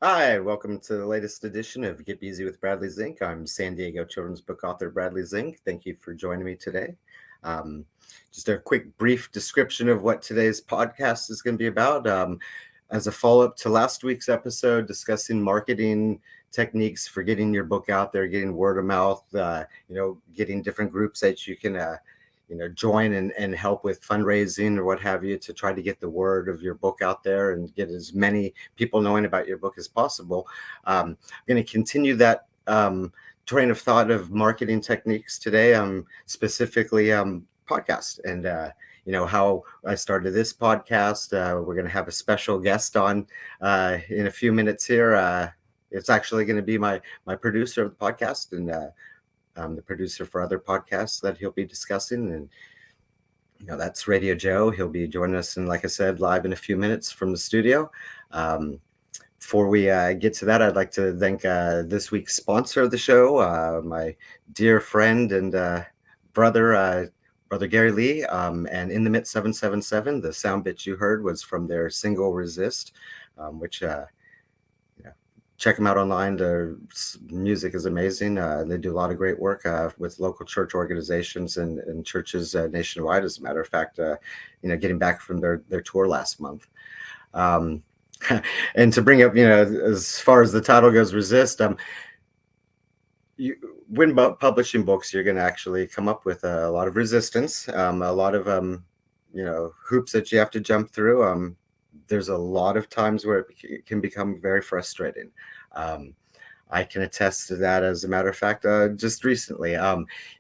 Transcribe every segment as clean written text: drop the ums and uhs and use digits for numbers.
Hi, welcome to the latest edition of Get Easy with Bradley Zink. I'm San Diego children's book author Bradley Zink. Thank you for joining me today. Um, just a quick, brief description of what today's podcast is going to be about. As a follow-up to last week's episode discussing marketing techniques for getting your book out there, getting word of mouth, getting different groups that you can join and help with fundraising or what have you to try to get the word of your book out there and get as many people knowing about your book as possible. I'm going to continue that train of thought of marketing techniques today, specifically podcast and how I started this podcast. We're going to have a special guest on in a few minutes here. It's actually going to be my producer of the podcast and the producer for other podcasts that he'll be discussing. And, that's Radio Joe. He'll be joining us, and like I said, live in a few minutes from the studio. Before we get to that, I'd like to thank this week's sponsor of the show, my dear friend and brother, Brother Gary Lee, and In the Mid 777. The sound bit you heard was from their single Resist, which check them out online. Their music is amazing. They do a lot of great work with local church organizations and churches nationwide. As a matter of fact, getting back from their tour last month. And to bring up, as far as the title goes, Resist. When publishing books, you're going to actually come up with a lot of resistance, a lot of hoops that you have to jump through. There's a lot of times where it can become very frustrating. I can attest to that. As a matter of fact, just recently,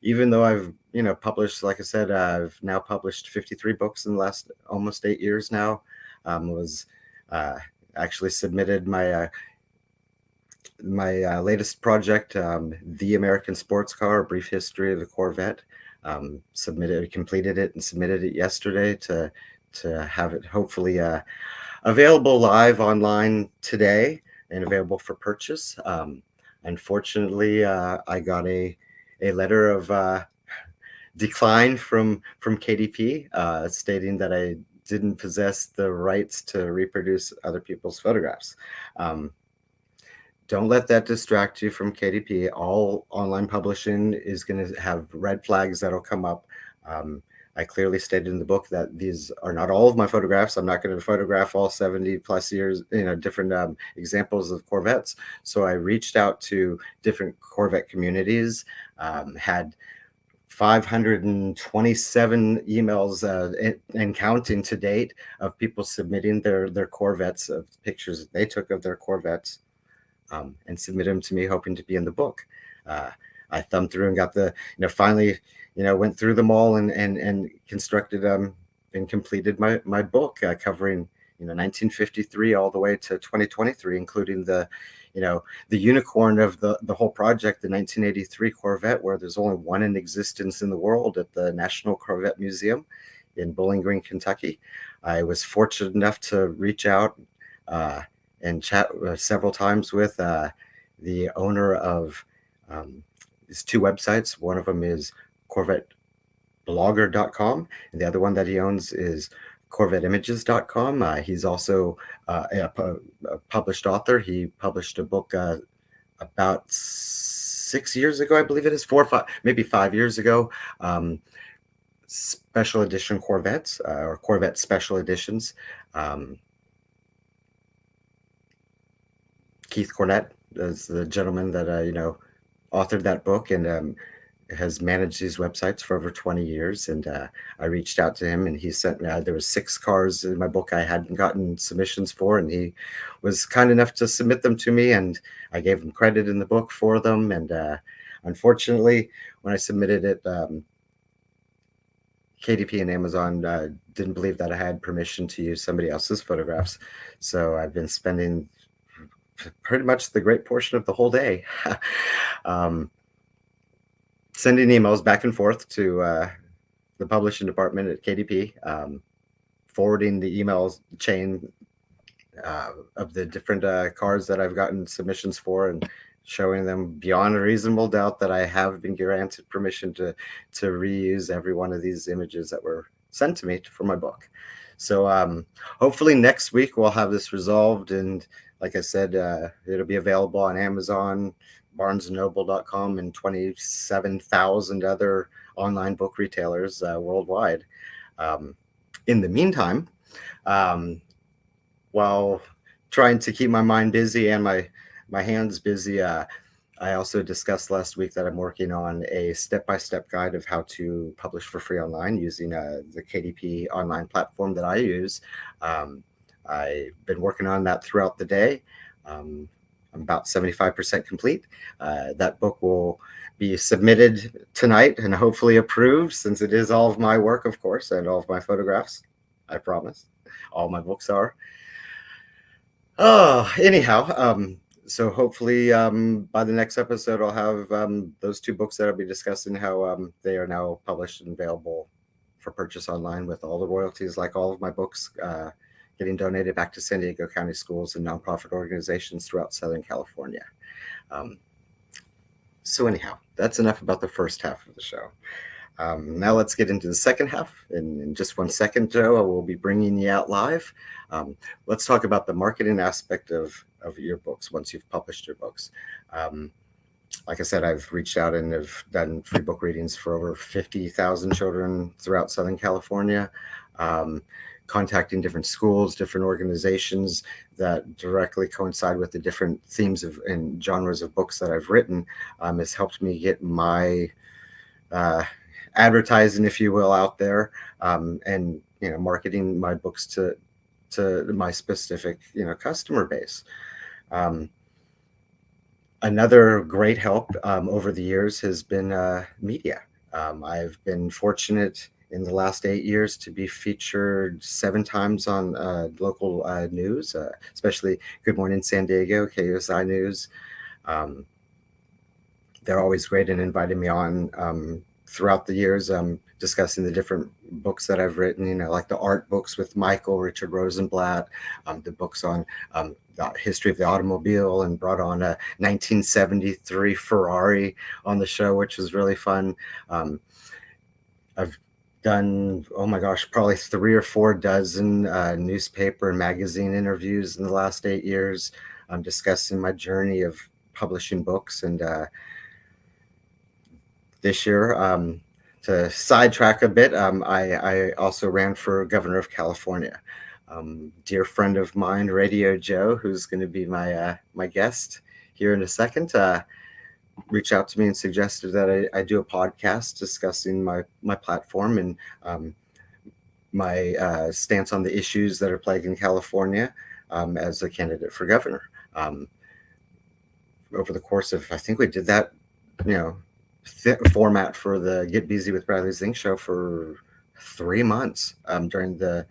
even though I've published, like I said, I've now published 53 books in the last almost 8 years now. Was actually submitted my latest project, The American Sports Car: A Brief History of the Corvette. Completed it and submitted it yesterday to have it hopefully available live online today and available for purchase. Unfortunately, I got a letter of decline from KDP stating that I didn't possess the rights to reproduce other people's photographs. Don't let that distract you from KDP. All online publishing is going to have red flags that'll come up. I clearly stated in the book that these are not all of my photographs. I'm not going to photograph all 70 plus years, different examples of Corvettes. So I reached out to different Corvette communities, had 527 emails and counting to date of people submitting their Corvettes, of pictures that they took of their Corvettes, and submit them to me, hoping to be in the book. I thumbed through and got finally, went through them all and constructed and completed my book covering 1953 all the way to 2023, including the unicorn of the whole project, the 1983 Corvette, where there's only one in existence in the world at the National Corvette Museum in Bowling Green, Kentucky. I was fortunate enough to reach out and chat several times with the owner of these two websites. One of them is CorvetteBlogger.com, and the other one that he owns is CorvetteImages.com. He's also a published author. He published a book about 6 years ago, I believe it is, 4 or 5, maybe 5 years ago. Special edition Corvettes or Corvette special editions. Keith Cornett is the gentleman that authored that book and has managed these websites for over 20 years. And I reached out to him, and he sent me, there was 6 cars in my book I hadn't gotten submissions for, and he was kind enough to submit them to me, and I gave him credit in the book for them. And unfortunately, when I submitted it, KDP and Amazon didn't believe that I had permission to use somebody else's photographs. So I've been spending pretty much the great portion of the whole day sending emails back and forth to the publishing department at KDP, forwarding the emails chain of the different cars that I've gotten submissions for, and showing them beyond a reasonable doubt that I have been granted permission to reuse every one of these images that were sent to me for my book. So hopefully next week we'll have this resolved, and like I said, it'll be available on Amazon, barnesandnoble.com, and 27,000 other online book retailers worldwide. In the meantime, um, while trying to keep my mind busy and my hands busy, I also discussed last week that I'm working on a step-by-step guide of how to publish for free online using the KDP online platform that I use. I've been working on that throughout the day. I'm about 75% complete. That book will be submitted tonight and hopefully approved, since it is all of my work, of course, and all of my photographs. I promise. All my books are. Oh, anyhow, so hopefully by the next episode, I'll have those two books that I'll be discussing, how they are now published and available for purchase online, with all the royalties, like all of my books, getting donated back to San Diego County schools and nonprofit organizations throughout Southern California. So anyhow, that's enough about the first half of the show. Now let's get into the second half. In just 1 second, Joe, I will be bringing you out live. Let's talk about the marketing aspect of your books once you've published your books. Like I said, I've reached out and have done free book readings for over 50,000 children throughout Southern California, contacting different schools, different organizations that directly coincide with the different themes and genres of books that I've written. Has helped me get my advertising, if you will, out there, and marketing my books to my specific customer base. Another great help over the years has been media. I've been fortunate in the last 8 years to be featured 7 times on local news, especially Good Morning San Diego, KUSI News. They're always great in inviting me on throughout the years, discussing the different books that I've written, like the art books with Michael Richard Rosenblatt, the books on the history of the automobile, and brought on a 1973 Ferrari on the show, which was really fun. I've done, oh my gosh, probably 3 or 4 dozen newspaper and magazine interviews in the last 8 years, discussing my journey of publishing books. And this year, to sidetrack a bit, I also ran for governor of California. Dear friend of mine, Radio Joe, who's going to be my guest here in a second, reached out to me and suggested that I do a podcast discussing my platform and my stance on the issues that are plaguing California as a candidate for governor. Over the course of, I think we did that, format for the Get Busy with Bradley Zink show for 3 months during the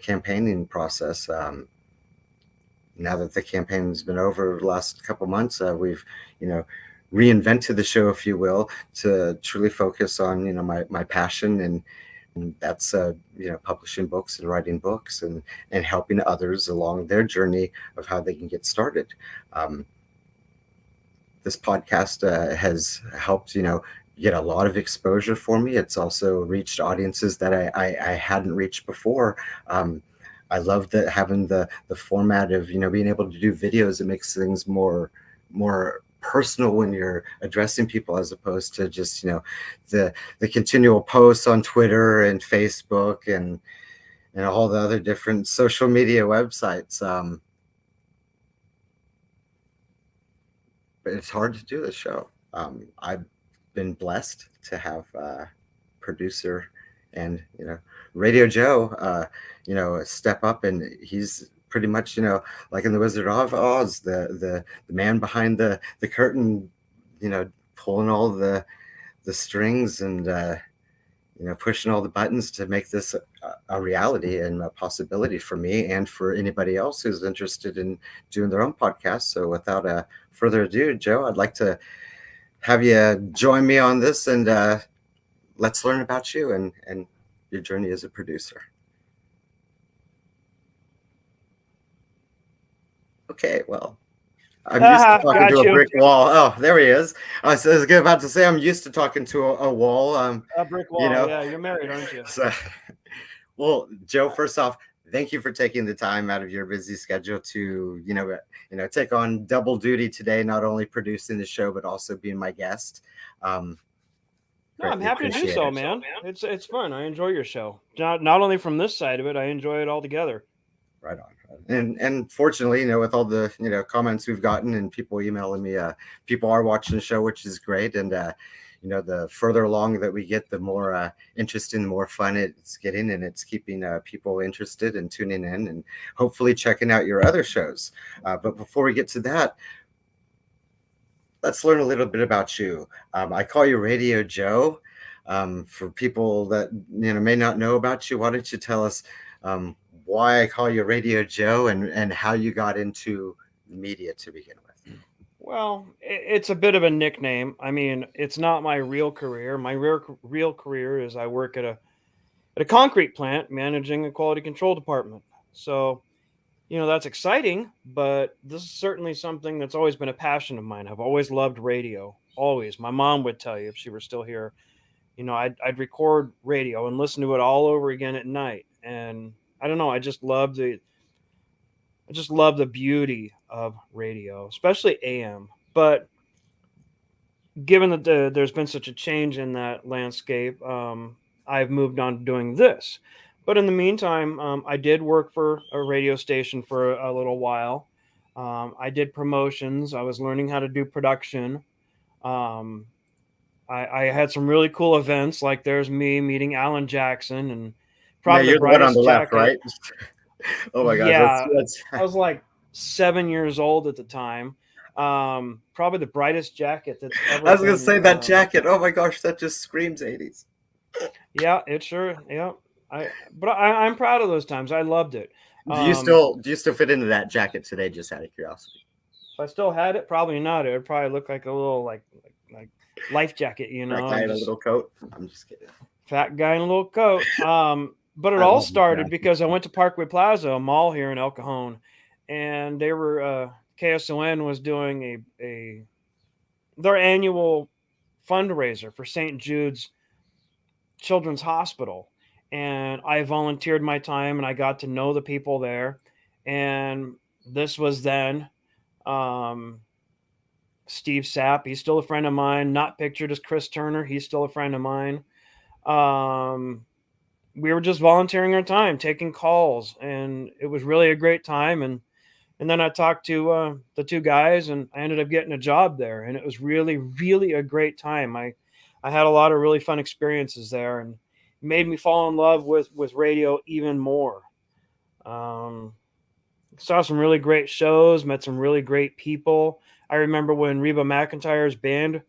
campaigning process. Now that the campaign has been over the last couple months, we've reinvented the show, if you will, to truly focus on my passion, and that's publishing books and writing books and helping others along their journey of how they can get started. This podcast has helped get a lot of exposure for me. It's also reached audiences that I hadn't reached before. I love that, having the format of being able to do videos. It makes things more personal when you're addressing people, as opposed to just the continual posts on Twitter and Facebook and all the other different social media websites. But it's hard to do this show. I've been blessed to have a producer and Radio Joe step up, and he's pretty much like in the Wizard of Oz, the man behind the curtain, pulling all the strings and pushing all the buttons to make this a reality and a possibility for me and for anybody else who's interested in doing their own podcast. So without further ado, Joe, I'd like to have you join me on this, and let's learn about you and your journey as a producer. Okay, well, I'm used to talking to a brick wall. Oh, there he is. I was about to say I'm used to talking to a wall. A brick wall. Yeah, you're married, aren't you? So, well, Joe, first off, thank you for taking the time out of your busy schedule to, take on double duty today, not only producing the show, but also being my guest. Um, No, I'm Greatly happy to do appreciate so, it. man. It's fun. I enjoy your show. Not only from this side of it, I enjoy it all together. Right on. And fortunately, with all the comments we've gotten and people emailing me, people are watching the show, which is great. And the further along that we get, the more interesting, the more fun it's getting, and it's keeping people interested and tuning in, and hopefully checking out your other shows. But before we get to that, let's learn a little bit about you. I call you Radio Joe. For people that may not know about you, why don't you tell us why I call you Radio Joe, and how you got into media to begin with? Well, it's a bit of a nickname. I mean, it's not my real career. My real career is I work at a concrete plant managing a quality control department. So, that's exciting, but this is certainly something that's always been a passion of mine. I've always loved radio. Always. My mom would tell you if she were still here. I'd record radio and listen to it all over again at night. And I don't know, I just love the beauty of radio, especially AM. But given that there's been such a change in that landscape, I've moved on to doing this. But in the meantime, I did work for a radio station for a little while. I did promotions. I was learning how to do production. Um, I had some really cool events, like there's me meeting Alan Jackson and Now probably the you're the one on the brightest left, jacket. right? Oh my gosh, Yeah, that's I was like 7 years old at the time. Probably the brightest jacket that's ever I was gonna been. say that jacket. Oh my gosh, that just screams 80s. Yeah, it sure. Yeah, I'm proud of those times. I loved it. Do you Um, still do you still fit into that jacket today? Just out of curiosity. if I still had it, probably not. It would probably look like a little like life jacket, That guy and in a just little coat. I'm just kidding. fat guy in a little coat. But it I all love this started jacket. because I went to Parkway Plaza, a mall here in El Cajon, and they were KSON was doing a their annual fundraiser for St. Jude's Children's Hospital, and I volunteered my time and I got to know the people there, and this was then. Um, Steve Sapp, he's still a friend of mine. Not pictured as Chris Turner, he's still a friend of mine. Um, we were just volunteering our time, taking calls, and it was really a great time. And then I talked to the two guys, and I ended up getting a job there, and it was really, really a great time. I had a lot of really fun experiences there, and made me fall in love with radio even more. Um, saw some really great shows, met some really great people. I remember when Reba McEntire's band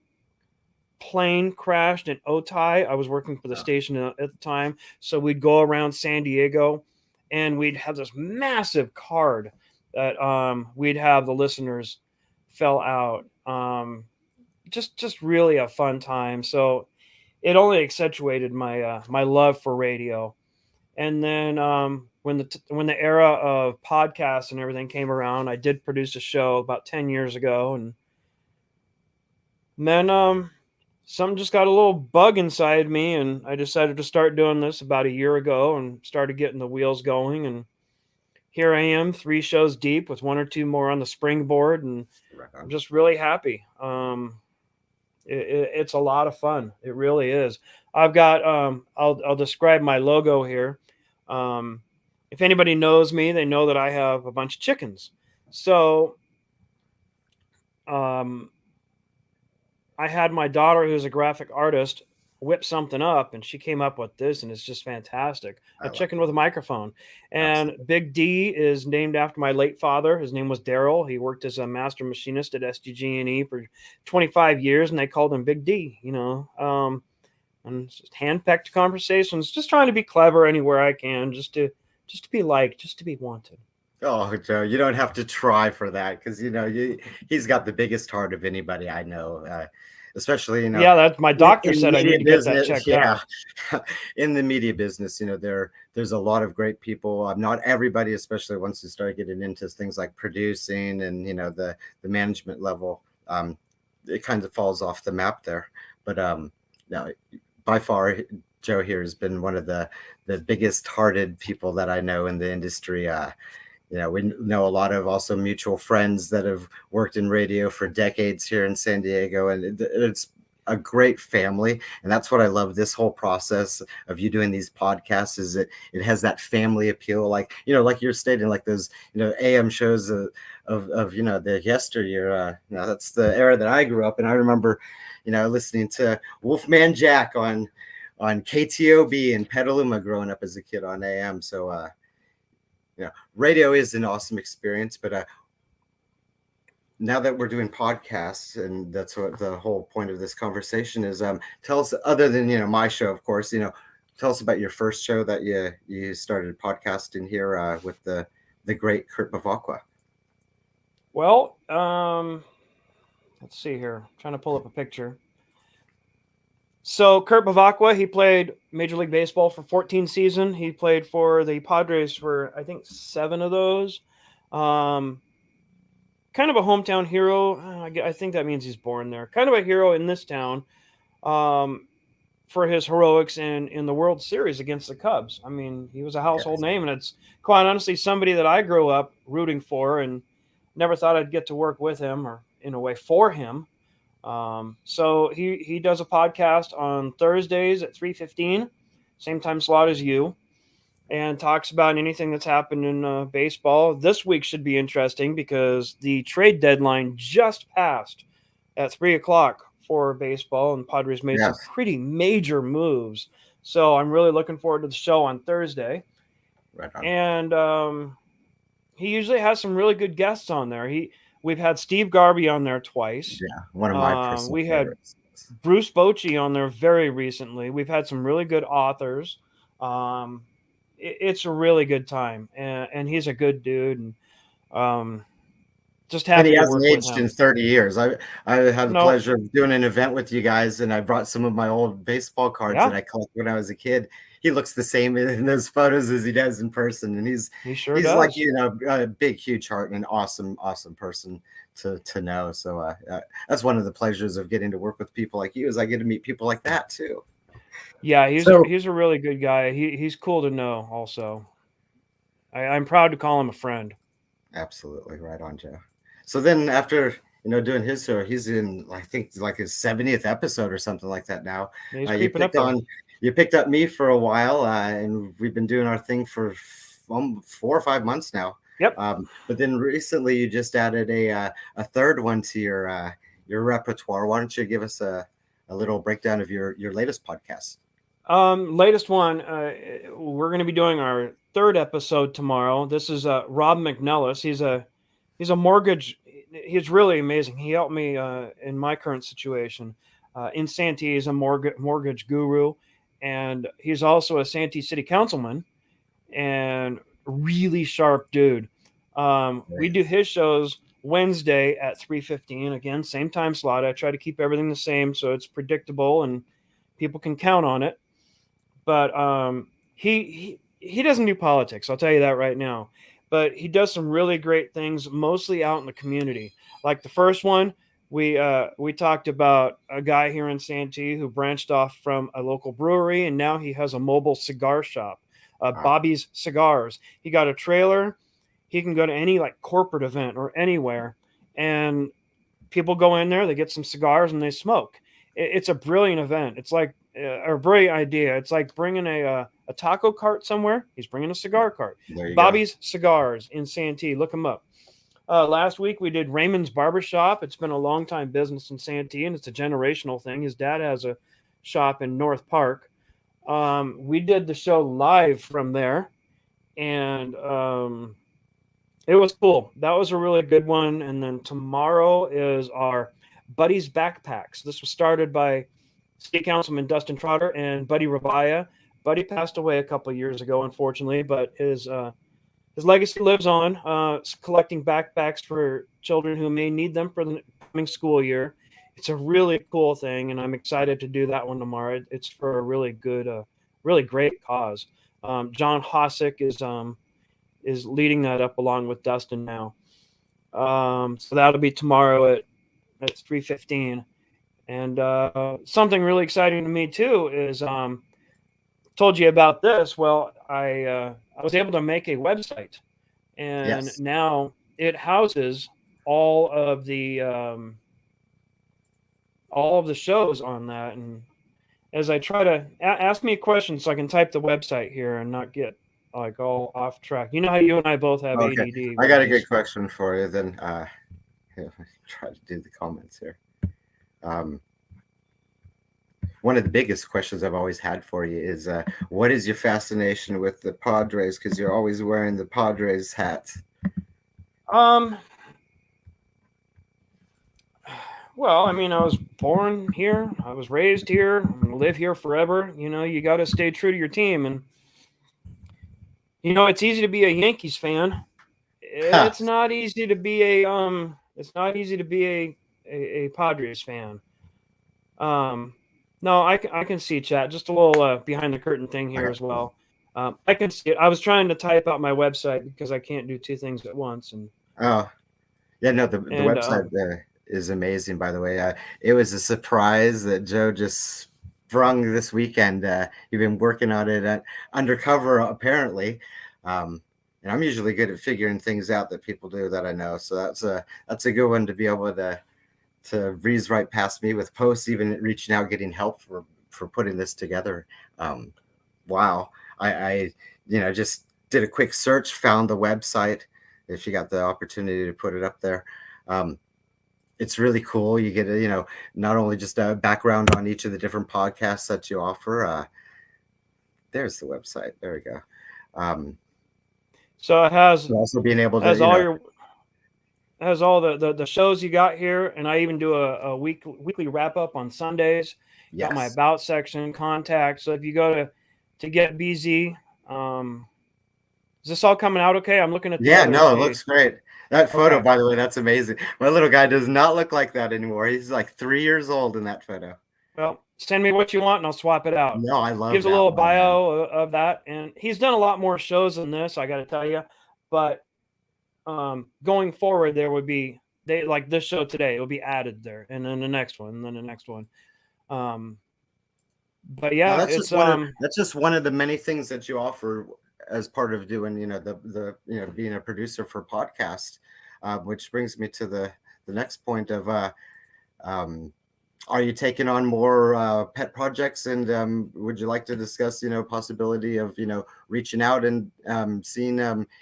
plane crashed in Otay. I was working for the Oh, station at the time, so we'd go around San Diego, and we'd have this massive card that we'd have the listeners fill out. Just really a fun time. So it only accentuated my love for radio. And then when the era of podcasts and everything came around, I did produce a show about 10 years ago, and then something just got a little bug inside me, and I decided to start doing this about a year ago and started getting the wheels going. And here I am, 3 shows deep with one or two more on the springboard, and right I'm on. just really happy. It's a lot of fun. It really is. I've got I'll describe my logo here. Um, if anybody knows me, they know that I have a bunch of chickens. So um, I had my daughter, who's a graphic artist, whip something up, and she came up with this, and it's just fantastic. I A love chicken it. with a microphone. And Absolutely. Big D is named after my late father. His name was Daryl. He worked as a master machinist at SDG&E for 25 years, and they called him Big D. And it's just hand-pecked conversations, just trying to be clever anywhere I can, just to be liked, just to be wanted. Oh, Joe, you don't have to try for that because he's got the biggest heart of anybody I know, especially Yeah, that's my doctor in said I media need to get that business. checked Yeah, out. in the media business, there's a lot of great people. Not everybody, especially once you start getting into things like producing and the management level, it kind of falls off the map there. But no, by far, Joe here has been one of the biggest hearted people that I know in the industry. We know a lot of also mutual friends that have worked in radio for decades here in San Diego, and it's a great family. And that's what I love this whole process of you doing these podcasts, is it has that family appeal, like like you're stating, like those AM shows of the yesteryear. That's the era that I grew up in. I remember listening to Wolfman Jack on KTOB in Petaluma growing up as a kid on AM. So radio is an awesome experience, but now that we're doing podcasts, and that's what the whole point of this conversation is, tell us, other than my show, of course, tell us about your first show that you started podcasting here with the great Kurt Bavacqua. Well, let's see here. I'm trying to pull up a picture. So Kurt Bavacqua, he played Major League Baseball for 14 seasons. He played for the Padres for, I think, 7 of those. Kind of a hometown hero. I think that means he's born there. Kind of a hero in this town for his heroics in the World Series against the Cubs. I mean, he was a household name, and it's quite honestly somebody that I grew up rooting for and never thought I'd get to work with him, or in a way for him. So he does a podcast on Thursdays at 3:15, same time slot as you, and talks about anything that's happened in baseball. This week should be interesting because the trade deadline just passed at 3:00 for baseball, and Padres made some pretty major moves. So I'm really looking forward to the show on Thursday. Right on. And he usually has some really good guests on there. We've had Steve Garvey on there twice. Yeah, one of my personal we favorites. had Bruce Bochy on there very recently. We've had some really good authors. It's a really good time, and he's a good dude. And just happy. And he to hasn't work with aged him. in 30 years. I had the pleasure of doing an event with you guys, and I brought some of my old baseball cards that I collected when I was a kid. He looks the same in those photos as he does in person, and he's does. like a big, huge heart and an awesome person to know. So that's one of the pleasures of getting to work with people like you, is I get to meet people like that too. Yeah, he's a really good guy. He's cool to know. Also, I'm proud to call him a friend. Absolutely, right on, Joe. So then after doing his show, he's in, I think, like his 70th episode or something like that now. He's creeping up there. You picked up me for a while, and we've been doing our thing for 4 or 5 months now. Yep. But then recently you just added a third one to your repertoire. Why don't you give us a little breakdown of your latest podcast? Latest one, we're going to be doing our 3rd episode tomorrow. This is Rob McNellis. He's a mortgage. He's really amazing. He helped me in my current situation. In Santee, he's a mortgage guru, and he's also a Santee city councilman, and really sharp dude. We do his shows Wednesday at 3:15. Again, same time slot. I try to keep everything the same so it's predictable and people can count on it. But he doesn't do politics, I'll tell you that right now. But he does some really great things, mostly out in the community. Like the first one, we talked about a guy here in Santee who branched off from a local brewery, and now he has a mobile cigar shop, Bobby's Cigars. He got a trailer. He can go to any like corporate event or anywhere, and people go in there, they get some cigars, and they smoke. It's a brilliant event. It's like a brilliant idea. It's like bringing a taco cart somewhere. He's bringing a cigar cart. Bobby's Cigars in Santee. Look him up. Last week we did Raymond's Barbershop. It's been a long time business in Santee, and it's a generational thing. His dad has a shop in North Park. We did the show live from there, and it was cool. That was a really good one. And then tomorrow is our Buddy's Backpacks. This was started by City Councilman Dustin Trotter and Buddy Rabaya. Buddy passed away a couple of years ago, unfortunately, but his legacy lives on, collecting backpacks for children who may need them for the coming school year. It's a really cool thing, and I'm excited to do that one tomorrow. It's for a really good, really great cause. John Hosick is leading that up along with Dustin now. So that'll be tomorrow at 3:15. And something really exciting to me too is told you about this. Well, I was able to make a website, and Yes. now it houses all of the shows on that. And as I try to ask me a question so I can type the website here and not get like all off track. You know how you and I both have Okay. ADD. I We'll got a good just question for you. Then here, try to do the comments here. Um, one of the biggest questions I've always had for you is what is your fascination with the Padres? Because you're always wearing the Padres hat. um. Well, I mean, I was born here. I was raised here. I'm gonna live here forever. You know, you got to stay true to your team, and you know, it's easy to be a Yankees fan. It's not easy to be It's not easy to be a Padres fan. Um. No, I can see chat. Just a little behind the curtain thing here Okay. as well. I can see it. I was trying to type out my website because I can't do two things at once, Oh, yeah, no, the and website is amazing, by the way. It was a surprise that Joe just sprung this weekend. You've been working on it at undercover, apparently. And I'm usually good at figuring things out that people do that I know. So that's a good one to be able to breeze right past me with posts, even reaching out, getting help for putting this together. Wow. I just did a quick search, found the website. If you got the opportunity to put it up there, it's really cool. You get not only just a background on each of the different podcasts that you offer. There's the website. There we go. so it has Also being able to has all your has all the shows you got here, and I even do a weekly wrap up on Sundays. Got my yes, about section, contact. So if you go to get BZ, is this all coming out okay? I'm looking at the yeah, other no, it page. looks great. That photo, Okay. by the way, that's amazing. My little guy does not look like that anymore. He's like 3 years old in that photo. Well, send me what you want and I'll swap it out. No, I love Gives a that little one, man. bio of that, and he's done a lot more shows than this. I got to tell you, but going forward, there would be they like this show today. It will be added there, and then the next one, and then the next one. Um, but No, yeah, that's it's just one of the many things that you offer as part of doing, the being a producer for podcast, which brings me to the next point of um, are you taking on more pet projects, and would you like to discuss, possibility of reaching out and seeing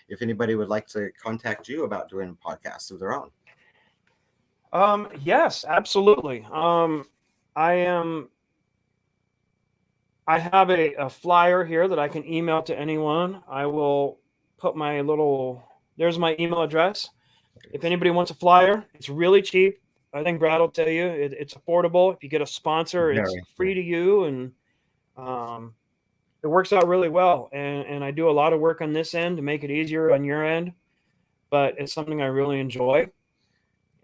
if anybody would like to contact you about doing podcasts of their own? yes, absolutely. I am. I have a flyer here that I can email to anyone. I will put my little. There's my email address. If anybody wants a flyer, it's really cheap. I think Brad will tell you it's affordable. If you get a sponsor, it's Very. free to you, and um, it works out really well. And I do a lot of work on this end to make it easier on your end, but it's something I really enjoy.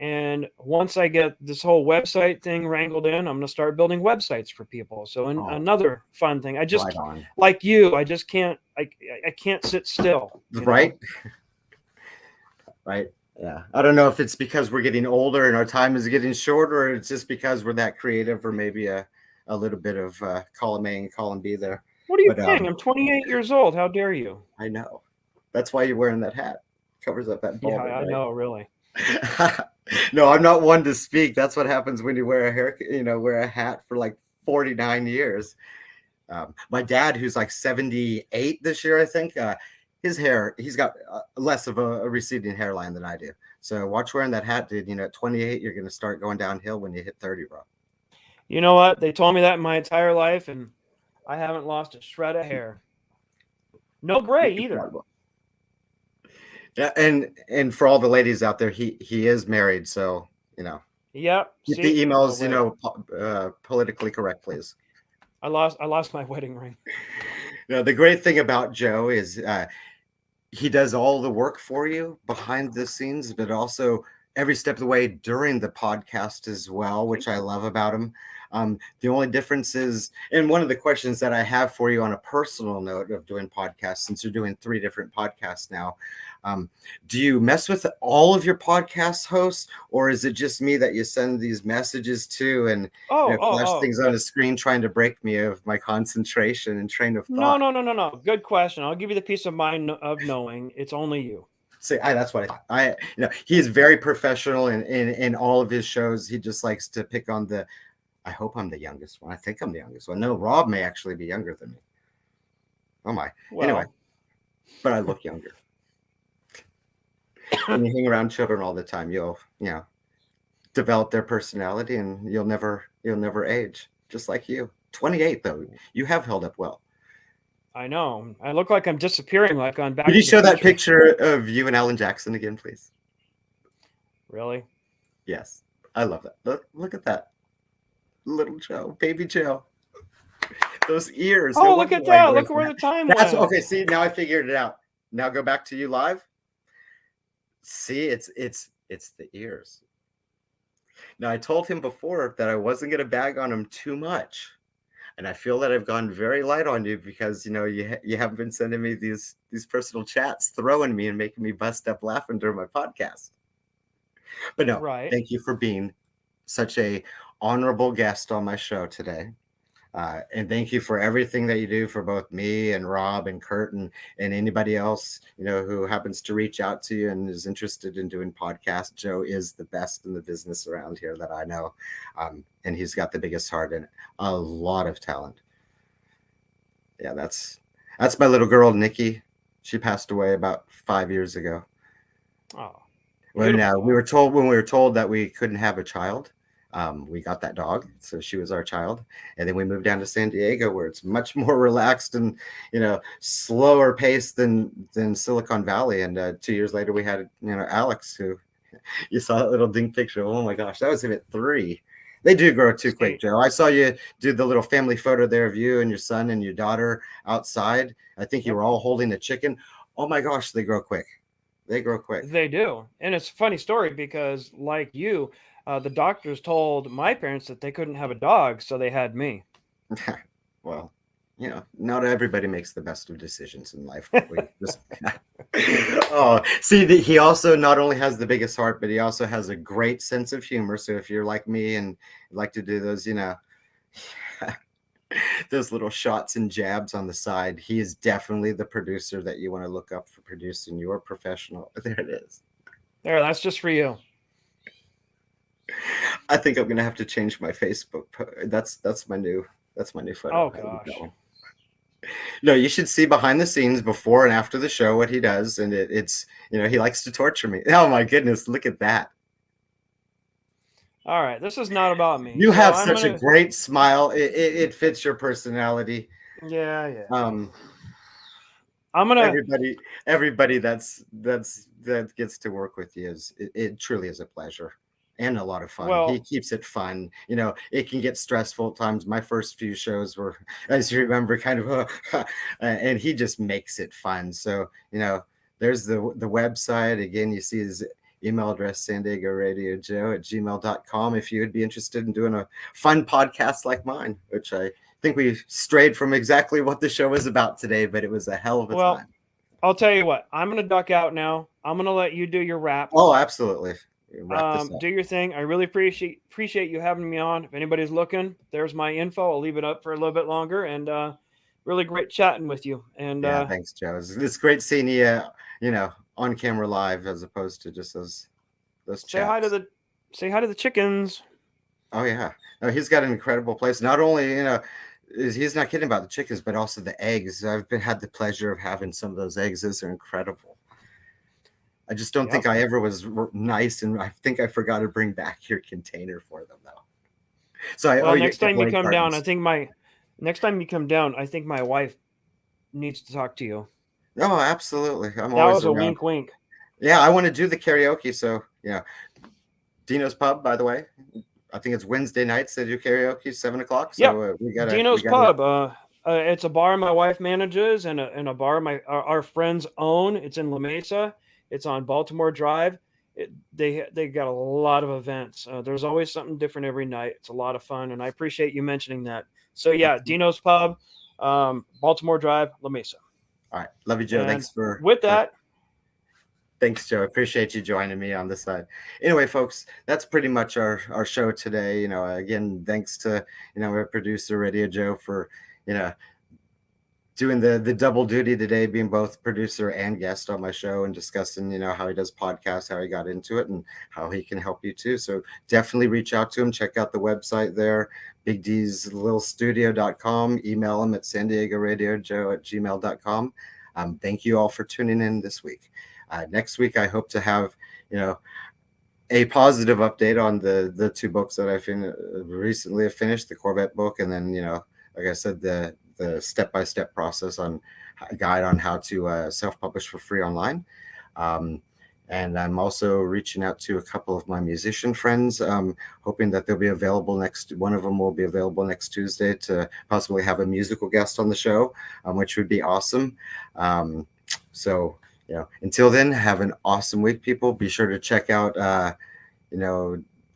And once I get this whole website thing wrangled in, I'm going to start building websites for people. So Oh, another fun thing. I right just on. like you. I just can't. I can't sit still. You know. Right. Right. Yeah. I don't know if it's because we're getting older and our time is getting shorter, or it's just because we're that creative, or maybe a little bit of column A and column B there. What are you But saying? I'm 28 years old. How dare you? I know. That's why you're wearing that hat. Covers up that Yeah, balding, I right? know. Really. No, I'm not one to speak. That's what happens when you wear a hair, wear a hat for like 49 years. My dad, who's like 78 this year, I think, his hair, he's got less of a receding hairline than I do. So watch wearing that hat, dude. At 28, you're going to start going downhill when you hit 30, bro. You know what? They told me that my entire life, and I haven't lost a shred of hair. No gray either. Yeah, and for all the ladies out there, he is married, so Yep. keep the See. Oh emails, wait. politically correct, please. I lost my wedding ring. The great thing about Joe is he does all the work for you behind the scenes, but also every step of the way during the podcast as well, which I love about him. The only difference is, and one of the questions that I have for you on a personal note of doing podcasts, since you're doing 3 different podcasts now, Do you mess with all of your podcast hosts, or is it just me that you send these messages to and flash things on the screen trying to break me of my concentration and train of thought? No. Good question. I'll give you the peace of mind of knowing it's only you. See, that's what I he is very professional in all of his shows. He just likes to pick on the. I hope I'm the youngest one. I think I'm the youngest one. No, Rob may actually be younger than me. Oh my. Well, anyway, but I look younger. When you hang around children all the time, you'll develop their personality, and you'll never age. Just like you. 28 though, you have held up well. I know. I look like I'm disappearing, like on Back. Could you show that picture of you and Alan Jackson again, please? Really? Yes. I love that. Look at that. Little Joe, baby Joe. Those ears. Oh, look at that. Look where the time went. Okay, see, now I figured it out. Now go back to you live. See, it's the ears. Now I told him before that I wasn't going to bag on him too much. And I feel that I've gone very light on you because, you haven't been sending me these personal chats, throwing me and making me bust up laughing during my podcast. But no, Thank you for being such a honorable guest on my show today. And thank you for everything that you do for both me and Rob and Kurt and anybody else, who happens to reach out to you and is interested in doing podcasts. Joe is the best in the business around here that I know. And he's got the biggest heart and a lot of talent. Yeah, that's my little girl, Nikki. She passed away about 5 years ago. Oh, when we were told that we couldn't have a child. We got that dog, so she was our child, and then we moved down to San Diego, where it's much more relaxed and slower paced than Silicon Valley. And 2 years later, we had Alex, who you saw that little dink picture. Oh my gosh, that was him at 3. They do grow too quick, Joe. I saw you do the little family photo there of you and your son and your daughter outside. I think you were all holding a chicken. Oh my gosh, they grow quick. They grow quick. They do, and it's a funny story because, like you. The doctors told my parents that they couldn't have a dog, so they had me. Well, not everybody makes the best of decisions in life. See, he also not only has the biggest heart, but he also has a great sense of humor. So if you're like me and like to do those, those little shots and jabs on the side, he is definitely the producer that you want to look up for producing your professional. There it is. There, that's just for you. I think I'm gonna have to change my Facebook. That's my new photo. Oh gosh. No, you should see behind the scenes before and after the show what he does, and it's he likes to torture me. Oh my goodness, look at that. All right, this is not about me. You have such a great smile. It fits your personality. Yeah. I'm gonna everybody that gets to work with you it truly is a pleasure. And a lot of fun. Well, he keeps it fun. It can get stressful at times. My first few shows were, as you remember, kind of, and he just makes it fun. So, there's the website. Again, you see his email address, sanDiegoRadioJoe@gmail.com, if you would be interested in doing a fun podcast like mine, which I think we strayed from exactly what the show was about today, but it was a hell of a time. I'll tell you what, I'm going to duck out now. I'm going to let you do your wrap. Oh, absolutely. Do your thing. I really appreciate you having me on. If anybody's looking, there's my info. I'll leave it up for a little bit longer, and really great chatting with you. And thanks, Joe. It's great seeing you, on camera live as opposed to just those chats. Say hi to the chickens. Oh yeah, no, he's got an incredible place. Not only he's not kidding about the chickens, but also the eggs. I've had the pleasure of having some of those eggs. Those are incredible. I just don't think I ever was nice, and I think I forgot to bring back your container for them, though. So next time you come down, I think my wife needs to talk to you. Oh, absolutely. That was a wink, wink. Yeah, I want to do the karaoke. So Dino's Pub, by the way. I think it's Wednesday nights they do karaoke, 7:00. So Dino's Pub. It's a bar my wife manages, and a bar our friends own. It's in La Mesa. It's on Baltimore Drive. They got a lot of events. There's always something different every night. It's a lot of fun, and I appreciate you mentioning that. So yeah, Dino's Pub, Baltimore Drive, La Mesa. All right, love you, Joe. And thanks for with that. Thanks, Joe. Appreciate you joining me on this side. Anyway, folks, that's pretty much our show today. Again, thanks to our producer Radio Joe for doing the double duty today, being both producer and guest on my show and discussing how he does podcasts, how he got into it, and how he can help you too. So definitely reach out to him. Check out the website there, bigdslittle.studio.com. Email him at sandiego@gmail.com. Thank you all for tuning in this week. Next week, I hope to have a positive update on the two books that I recently have finished, the Corvette book, and then like I said, the step-by-step process on a guide on how to self-publish for free online. And I'm also reaching out to a couple of my musician friends, hoping that they'll be available one of them will be available next Tuesday to possibly have a musical guest on the show, which would be awesome. So until then, have an awesome week, people. Be sure to check out,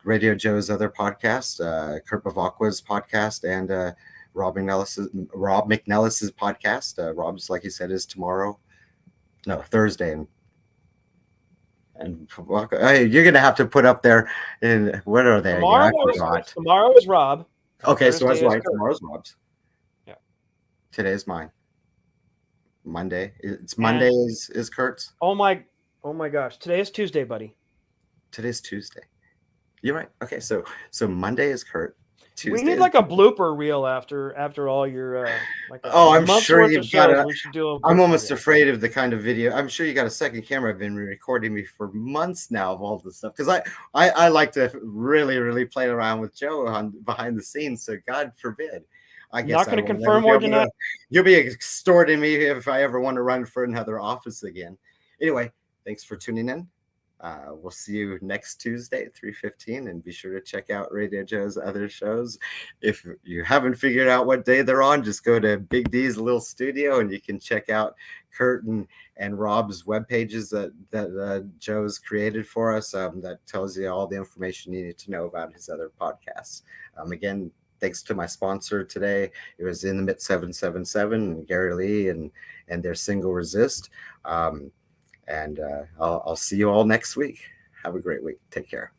Radio Joe's other podcast, Kurt Bavacqua's podcast, and Rob McNellis's podcast. Rob's, like he said, is Thursday. And hey, you're going to have to put up there. What are they? Tomorrow is Rob. Okay, so that's right. Tomorrow's Rob's. Yeah. Today's mine. Monday. It's Monday is Kurt's. Oh my gosh. Today is Tuesday, buddy. Today's Tuesday. You're right. Okay, so Monday is Kurt. Tuesday we need like a blooper reel after all your I'm sure you've got I'm almost video. Afraid of the kind of video. I'm sure you got a second camera. I've been recording me for months now of all this stuff because I like to really, really play around with Joe behind the scenes. So God forbid. I guess not going to confirm or deny. You'll be extorting me if I ever want to run for another office again. Anyway, thanks for tuning in. We'll see you next Tuesday at 3:15, and be sure to check out Radio Joe's other shows. If you haven't figured out what day they're on, just go to Big D's Little Studio and you can check out Kurt and Rob's web pages that Joe's created for us. That tells you all the information you need to know about his other podcasts. Again, thanks to my sponsor today. It was In the Mid 777 and Gary Lee and their single Resist. And I'll see you all next week. Have a great week. Take care.